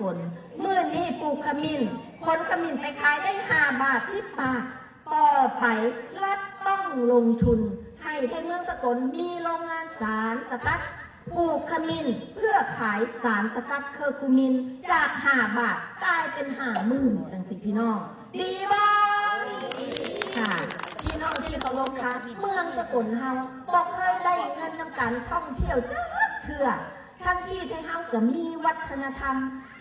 กลมื้อนี้ปลูกขมิ้นคนขมิ้นไปขายได้5 บาท10 บาทต่อไปรัฐต้องลงทุนให้เมืองสกลมีโรงงานสารสกัดปลูกขมิ้นเพื่อขายสารสกัดเคอร์คูมินจาก5 บาทกลายเป็น50,000จังสิพี่น้องดีบ่ค่ะพี่น้องที่เคารพค่ะเมืองสกลเฮาบอกเคยได้เงินนำการท่องเที่ยวจักเทื่อทั้งที่เฮาก็มีวัฒนธรรม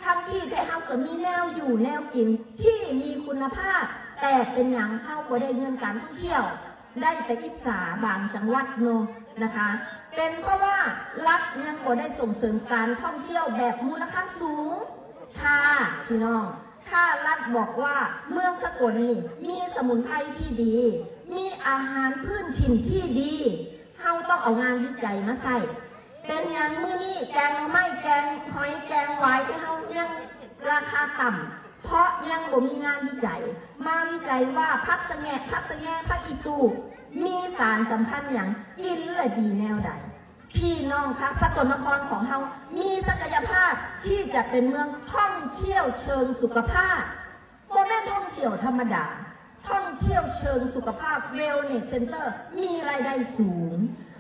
ทั้งที่เฮาก็มีแนวอยู่แนวกินที่มีคุณภาพแต่เป็นอย่างเฮาบ่ได้เงินการท่องเที่ยวได้แต่อิสาบางจังหวัดโนนะคะเป็นเพราะว่ารัฐยังบ่ได้ส่งเสริมการท่องเที่ยวแบบมูลค่าสูงถ้าพี่น้องถ้ารัฐบอกว่าเมืองสกลนี่มีสมุนไพรที่ดีมีอาหารพื้นถิ่นที่ดีเฮาต้องเอางานวิจัยมาใส่เป็นอย่างมื้อนี้แกงหน่อไม้แกงหอยแกงหวายที่เฮายังราคาต่ำเพราะยังบ่มีงานวิจัยมาวิจัยว่าผักสะแงะผักอีตูมีสารสำคัญอย่างกินและดีแนวใดพี่น้องคะสกลนครของเรามีศักยภาพที่จะเป็นเมืองท่องเที่ยวเชิงสุขภาพโมเดลท่องเที่ยวธรรมดาท่องเที่ยวเชิงสุขภาพเวลเนสเซ็นเตอร์มีรายได้สูง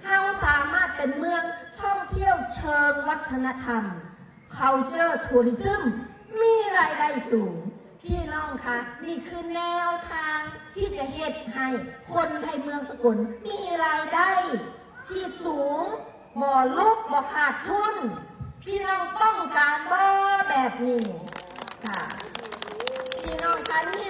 เราสามารถเป็นเมืองท่องเที่ยวเชิงวัฒนธรรม culture tourism มีรายได้สูงพี่น้องคะนี่คือแนวทางที่จะเฮ็ดให้คนไทยเมืองสกลมีรายได้ที่สูงบ่ลุกบ่ขาดทุนพี่น้องต้องการบ่แบบนี้ค่ะพี่น้องคะนี่